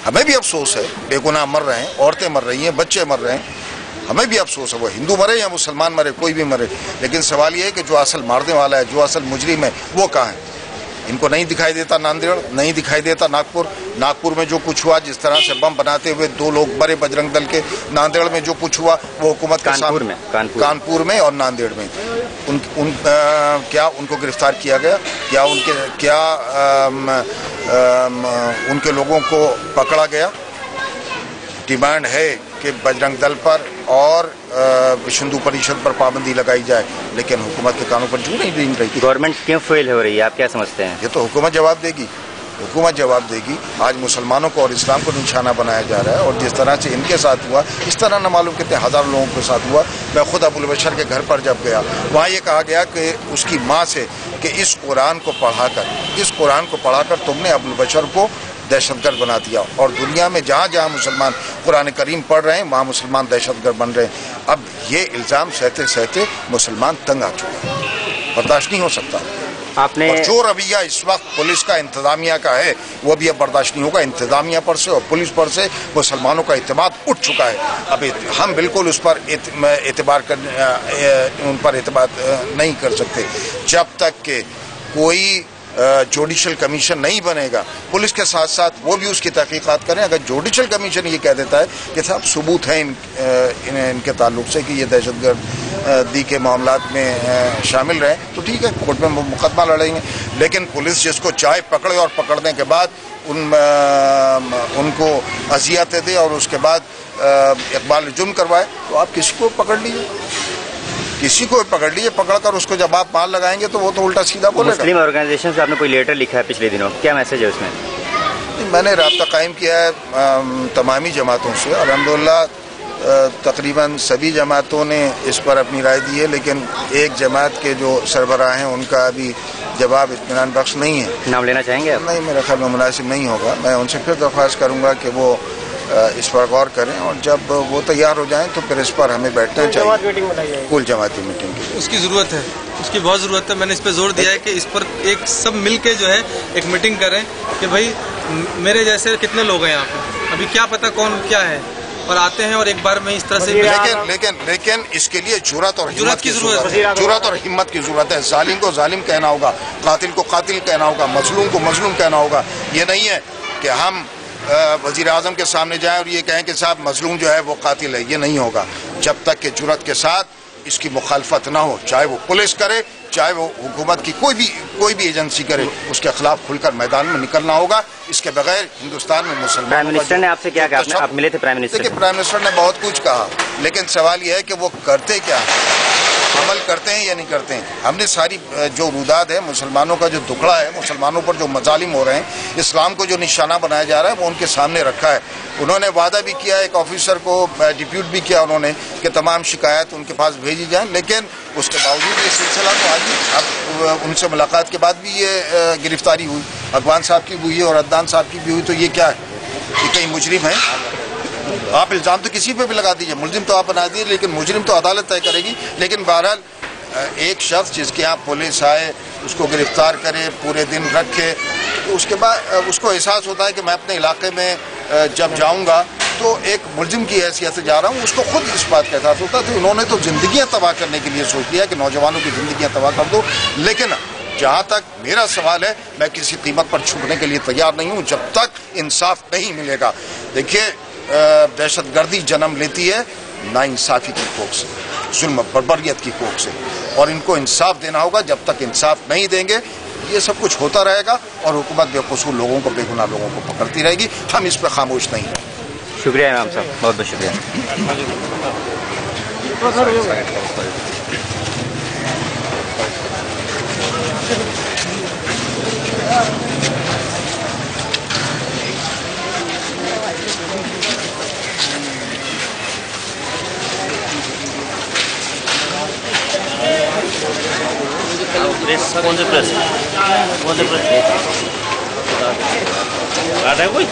हमें भी अफसोस है, बेगुनाह मर रहे हैं, औरतें मर रही हैं, बच्चे मर रहे हैं, हमें भी अफसोस है। वो हिंदू मरे या मुसलमान मरे, कोई भी मरे, लेकिन सवाल ये है कि जो असल मारने वाला है, जो असल मुजरिम है, वो कहाँ है? इनको नहीं दिखाई देता नांदेड़, नहीं दिखाई देता नागपुर में जो कुछ हुआ, जिस तरह से बम बनाते हुए 2 लोग मरे बजरंग दल के, नांदेड़ में जो कुछ हुआ वो हुकूमत के सामने, कानपुर में और नांदेड़ में क्या उनको गिरफ्तार किया गया? उनके लोगों को पकड़ा गया? डिमांड है कि बजरंग दल पर और विश्व हिंदू परिषद पर पाबंदी लगाई जाए, लेकिन हुकूमत के कानों पर क्यों नहीं दी रही? गवर्नमेंट क्यों फेल हो रही है, आप क्या समझते हैं? ये तो हुकूमत जवाब देगी, हुकूमत जवाब देगी। आज मुसलमानों को और इस्लाम को निशाना बनाया जा रहा है, और जिस तरह से इनके साथ हुआ, इस तरह न मालूम कितने हज़ारों लोगों के साथ हुआ। मैं खुद अबुल बशर के घर पर जब गया, वहाँ ये कहा गया कि उसकी माँ से कि इस कुरान को पढ़ाकर तुमने अबुल बशर को दहशतगर्द बना दिया, और दुनिया में जहाँ जहाँ मुसलमान कुरान करीम पढ़ रहे हैं वहाँ मुसलमान दहशतगर्द बन रहे हैं। अब ये इल्ज़ाम सहते सहते मुसलमान तंग आ चुके हैं, बर्दाश्त नहीं हो सकता। आपने और जो रवैया इस वक्त पुलिस का, इंतजामिया का है, वो भी अब बर्दाश्त नहीं होगा। इंतजामिया पर से और पुलिस पर से मुसलमानों का एतमाद उठ चुका है। अब हम बिल्कुल उन पर एतमाद नहीं कर सकते जब तक कि कोई जुडिशल कमीशन नहीं बनेगा। पुलिस के साथ साथ वो भी उसकी तहकीकात करें। अगर जुडिशल कमीशन ये कह देता है कि साहब सबूत है इनके ताल्लुक से कि ये दहशतगर्दी के मामलात में शामिल रहे, तो ठीक है, कोर्ट में मुकदमा लड़ेंगे। लेकिन पुलिस जिसको चाहे पकड़े और पकड़ने के बाद उनको अजियतें दे और उसके बाद इकबाल जुर्म करवाए, तो आप किसी को पकड़ लीजिए, किसी को पकड़ लीजिए, पकड़कर उसको जब आप मार लगाएंगे तो वो तो उल्टा सीधा बोलेगा। मुस्लिम ऑर्गेनाइजेशन से आपने कोई लेटर लिखा है पिछले दिनों, क्या मैसेज है उसमें? मैंने राब्ता कायम किया है तमामी जमातों से। अल्हम्दुलिल्लाह तकरीबन सभी जमातों ने इस पर अपनी राय दी है, लेकिन एक जमात के जो सरबराह हैं उनका अभी जवाब इत्मीनान बख्श नहीं है। नाम लेना चाहेंगे आप? नहीं, मेरे ख्याल में मुनासिब नहीं होगा। मैं उनसे फिर दरख्वास्त करूँगा कि वो इस पर गौर करें, और जब वो तैयार हो जाएं तो फिर इस पर हमें बैठना चाहिए। कुल जमाती मीटिंग की उसकी ज़रूरत है, उसकी बहुत ज़रूरत है। मैंने इस पर जोर दिया है कि इस पर एक सब मिल के जो है एक मीटिंग करें कि भाई मेरे जैसे कितने लोग हैं यहाँ पे, अभी क्या पता कौन क्या है, और आते हैं और एक बार में इस तरह से। लेकिन इसके लिए जुर्रत और हिम्मत की जरूरत है। जालिम को जालिम कहना होगा, कातिल को कातिल कहना होगा, मजलूम को मजलूम कहना होगा। ये नहीं है कि हम वजीर आजम के सामने जाएं और ये कहें कि साहब मजलूम जो है वो कातिल है। ये नहीं होगा जब तक कि जुर्रत के साथ इसकी मुखालफत ना हो, चाहे वो पुलिस करे, चाहे वो हुकूमत की कोई भी एजेंसी करे, उसके खिलाफ खुलकर मैदान में निकलना होगा। इसके बगैर हिंदुस्तान में मुसलमान। प्राइम मिनिस्टर ने आपसे क्या कहा? आप मिले थे प्राइम मिनिस्टर? देखिए, प्राइम मिनिस्टर ने बहुत कुछ कहा, लेकिन सवाल यह है कि वो करते क्या है, अमल करते हैं या नहीं करते हैं। हमने सारी जो रुदाद है, मुसलमानों का जो दुखड़ा है, मुसलमानों पर जो मजालिम हो रहे हैं, इस्लाम को जो निशाना बनाया जा रहा है, वो उनके सामने रखा है। उन्होंने वादा भी किया, एक ऑफिसर को डिप्यूट भी किया उन्होंने कि तमाम शिकायत उनके पास भेजी जाए, लेकिन उसके बावजूद ये सिलसिला तो आज अब उनसे मुलाकात के बाद भी ये गिरफ्तारी हुई, अगवान साहब की भी हुई और अदनान साहब की भी हुई। तो ये क्या है? ये कहीं मुजरिम है? आप इल्ज़ाम तो किसी पे भी लगा दीजिए, मुलजिम तो आप बना दीजिए, लेकिन मुजरिम तो अदालत तय करेगी। लेकिन बहरहाल एक शख्स जिसके यहाँ पुलिस आए, उसको गिरफ्तार करे, पूरे दिन रखे, तो उसके बाद उसको एहसास होता है कि मैं अपने इलाके में जब जाऊँगा तो एक मुलजिम की हैसियत से जा रहा हूँ, उसको खुद इस बात का एहसास होता है। तो उन्होंने तो ज़िंदगियाँ तबाह करने के लिए सोच लिया कि नौजवानों की ज़िंदगियाँ तबाह कर दो। लेकिन जहाँ तक मेरा सवाल है, मैं किसी कीमत पर छुपने के लिए तैयार नहीं हूँ जब तक इंसाफ नहीं मिलेगा। देखिए, दहशतगर्दी जन्म लेती है नाइंसाफी की कोख से, जुल्म बर्बरियत की कोख से, और इनको इंसाफ देना होगा। जब तक इंसाफ नहीं देंगे ये सब कुछ होता रहेगा और हुकूमत बेकसूर लोगों को, बेगुनाह लोगों को पकड़ती रहेगी। हम इस पर खामोश नहीं हैं। शुक्रिया इमाम साहब, बहुत बहुत शुक्रिया। कौन से प्रेस आ रहा है कोई?